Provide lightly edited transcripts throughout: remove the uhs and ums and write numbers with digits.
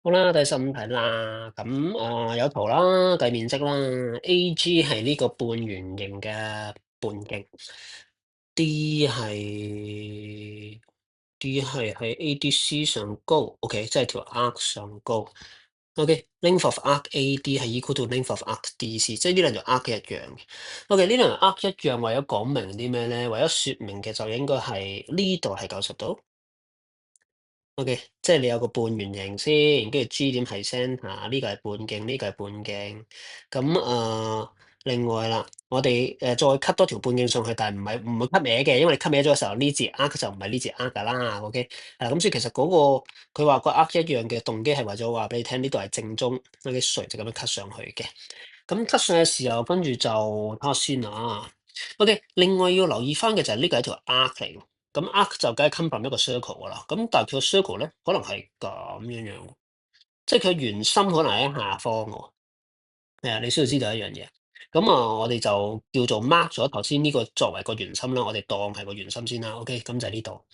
好啦，第15題啦，咁有圖啦，計面積啦，AG 係呢個半圓形嘅半徑，D 係 D 係喺 ADC 上高，OK，即係條 arc 上高，OK，length of arc AD 係 equal to length of arc DC，即係呢兩條 arc 一樣嘅，OK，呢兩條 arc 一樣，為咗講明啲咩咧？為咗説明嘅就應該係呢度係90度。O.K.，即係你有個半圓形先，跟住 G 點係 centre，呢個係半徑，呢個係半徑。咁另外啦，我哋再 cut 多條半徑上去，但係唔會 cut 歪嘅，因為你 cut 歪咗嘅時候，呢節 arc 就唔係呢節 arc 㗎啦。O.K. 咁所以其實嗰個佢話個 arc 一樣嘅動機係為咗話俾你聽，呢度係正中，嗰啲垂直咁樣 cut 上去嘅。咁 cut 上嘅時候，跟住就睇下先啊。O.K. 另外要留意翻嘅就係呢個係一條 arc 嚟嘅。咁 arc 就梗係 come from 一個 circle 㗎啦，咁但係佢個 circle 咧可能係咁樣樣，即係佢圓心可能喺下方喎。係啊，你需要知道一樣嘢。咁我哋就叫做 mark 咗頭先呢個作為個圓心啦，我哋當係個圓心先啦。OK，咁就係呢度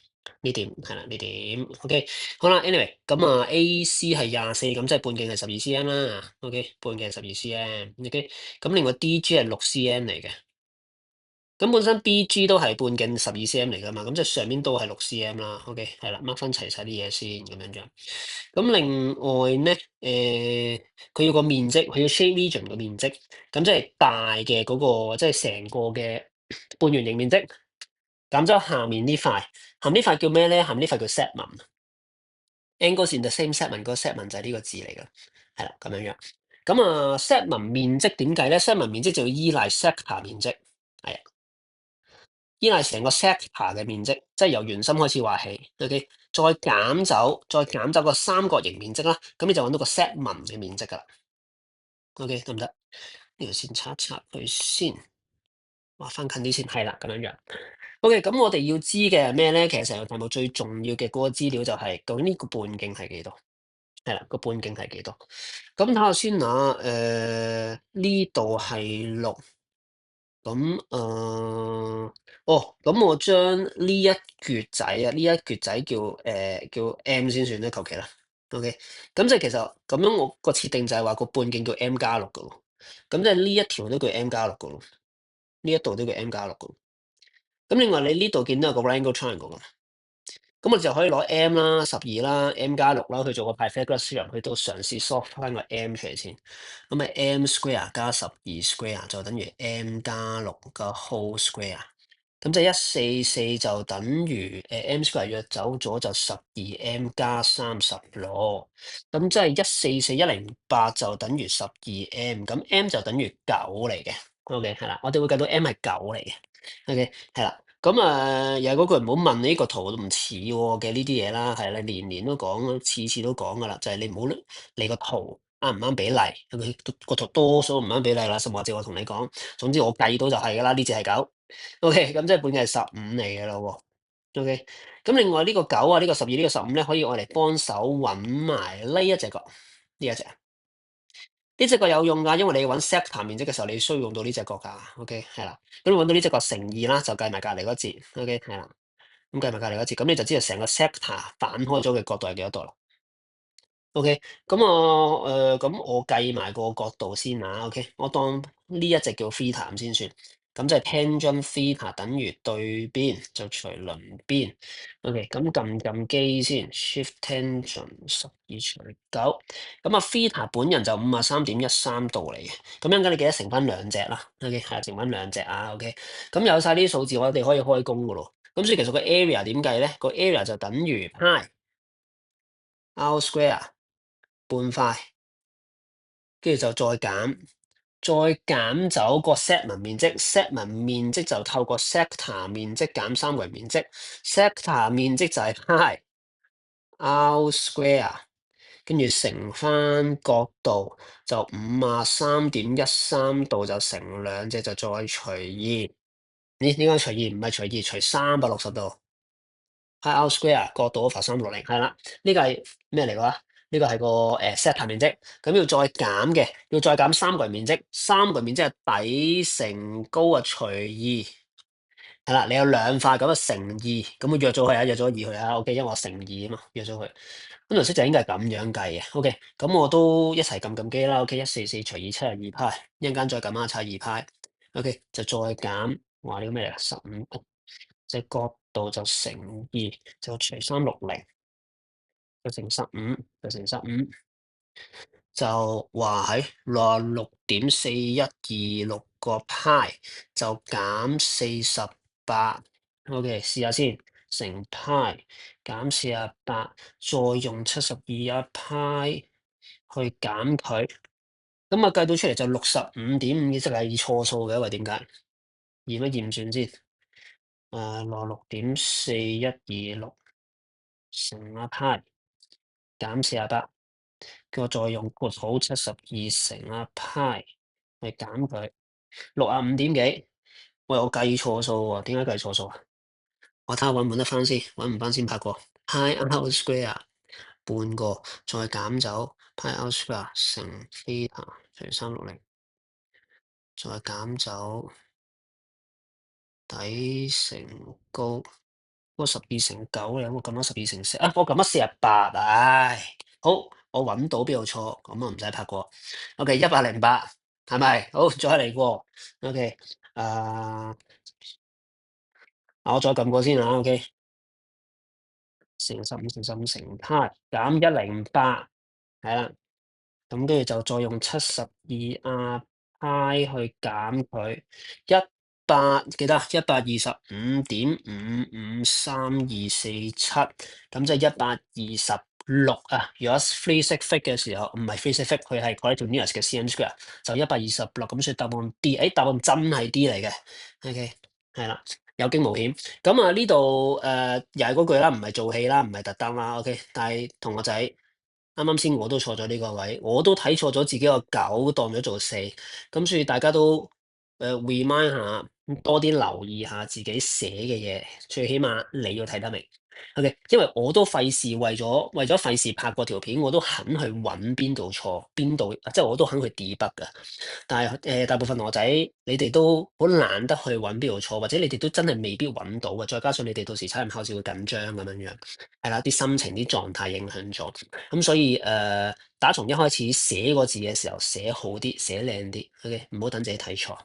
呢點係啦，呢點 OK 好啦。Anyway，咁AC 係24，咁即係半徑係12 cm 啦。OK，半徑係12 cm。OK，咁另外 DG 係6 cm 嚟嘅。咁本身 BG 都係半徑12 cm 嚟㗎嘛，咁即係上面都係6 cm 啦。OK，係啦，mark 翻齊晒啲嘢先，咁樣樣。咁另外咧，佢要個面積，佢要 shape region 嘅面積，咁即係大嘅嗰個，即係成個嘅半圓形面積，減咗下面呢塊，下面呢塊叫咩咧？下面呢塊叫 segment。Angles in the same segment，個 segment 就係呢個字嚟㗎，係啦，咁樣樣。咁segment 面積點計咧？segment 面積就要依賴 sector 面積，係啊。依賴成個 sector 嘅面積，即係由圓心開始畫起，OK，再減走個三角形面積啦，咁你就揾到個 segment 嘅面積噶啦，OK，得唔得？呢條線擦一擦佢先，畫翻近啲先，係啦，咁樣樣。OK，咁我哋要知嘅係咩咧？其實成個題目最重要嘅嗰個資料就係究竟呢個半徑係幾多？係啦，個半徑係幾多？咁睇下先啊，呢度係6。咁咁我將呢一橛仔啊，呢一橛仔叫 M 先算啦，求其啦。OK，咁即係其實咁樣我個設定就係話個半徑叫 M+6嘅喎，咁即係呢一條都叫 M+6嘅咯，呢一度都叫 M+6嘅。咁另外你呢度見到有個 right angle triangle 嘅，咁我就可以攞 M 啦、12啦、M+6啦去做個 Pythagoras theorem，去到嘗試 solve 翻個 M 出嚟先。咁咪 M square 加12 square 就等於 M+6個 whole square。咁即係144就等於M square 約走咗就12M 加36。咁即係144,108就等於12M，咁 M 就等於9嚟嘅。OK，係啦，我哋會計到 M 係9嚟嘅。OK，係啦。咁又係嗰句唔好問你呢個圖都唔似喎嘅呢啲嘢啦，係啦，年年都講，次次都講噶啦，就係你唔好理個圖啱唔啱比例，個圖多數唔啱比例啦，甚至我同你講，總之我計到就係噶啦，呢隻係9。OK，咁即係半徑係15嚟嘅咯喎。OK，咁另外呢個9啊，呢個12，呢個15咧，可以我嚟幫手揾埋呢一隻角，呢一隻。呢隻角有用㗎，因為你要揾 sector 面積嘅時候，你需要用到呢隻角㗎。OK，係啦，咁你揾到呢隻角乘2啦，就計埋隔離嗰節。OK，係啦，咁計埋隔離嗰節，咁你就知道成個 sector 反開咗嘅角度係幾多度啦。OK，咁我計埋個角度先啊。OK，我當呢一隻叫 theta 先算，咁即係 tangent theta 等於對邊就除鄰邊。OK，咁撳機先，shift tangent 12除9，咁theta 本人就53.13度嚟嘅，咁陣間你記得乘翻兩隻啦。OK，係乘翻兩隻啊。OK，咁有晒呢啲數字，我哋可以開工噶咯。咁所以其實個 area 點計咧？個 area 就等於 pi r square 半塊。跟住就再減走個 segment 面積，segment 面積就透過 sector 面積減三維面積，sector 面積就係 pi r square，跟住乘翻角度就53.13度，就乘兩隻就再除2。咦？點解除2唔係除2除360度？pi r square 角度 over 360，係啦，呢個係咩嚟㗎？呢個係個sector 面積，咁要再減嘅，要再減三角形面積，三角形面積係底乘高啊除2，係啦，你有兩塊咁啊乘二，咁我約咗佢啊，約咗二佢啊，OK，因為我乘二啊嘛，約咗佢。咁條式就應該係咁樣計嘅，OK，咁我都一齊撳機啦，OK，144除以72派，一陣間再撳下拆二派，OK，就再減，話呢個咩嚟15，即係角度就乘二，就除360，就乘15，就乘15。就話喺66.4126個派，就減48。OK，試下先，乘派減48，再用72一派去減佢，咁啊計到出嚟就65.5，即係錯數嘅，因為點解？驗一驗算先。66.4126乘一派減48。叫我再用括號72乘一派去減佢65點幾。喂，我計錯數喎，點解計錯數啊？我睇下揾唔揾得翻先，揾唔翻先拍過。Pi r square 半個再減走 Pi r square 乘 theta 除360，再減走底乘高。嗰個12乘9有冇撳咗12乘4啊？我撳咗48，唉，好，我揾到邊度錯，咁啊唔使拍過。OK，108，係咪？好，再嚟過。OK，我再撳過先啊。OK，乘15乘15乘派減108，係啦。咁跟住就再用72派去減佢記得125.553.247，咁即係126啊。如果 free sig fig 嘅時候，唔係 free sig fig，佢係改做 nearest 嘅 cm square，就126。咁所以答案 D，答案真係 D 嚟嘅。OK，係啦，有驚無險。咁啊呢度又係嗰句啦，唔係做戲啦，唔係特登啦。OK，但係同學仔。啱啱先我都錯咗呢個位，我都睇錯咗自己個9當咗做4，咁所以大家都remind 下，多啲留意下自己寫嘅嘢，最起碼你要睇得明。OK，因為我都費事為咗費事拍過條片，我都肯去揾邊度錯，邊度即係我都肯去 debug 㗎。但係大部分同學仔，你哋都好懶得去揾邊度錯，或者你哋都真係未必揾到嘅。再加上你哋到時測驗考試會緊張咁樣樣，係啦，啲心情、啲狀態影響咗。咁所以打從一開始寫個字嘅時候寫好啲，寫靚啲，OK，唔好等自己睇錯。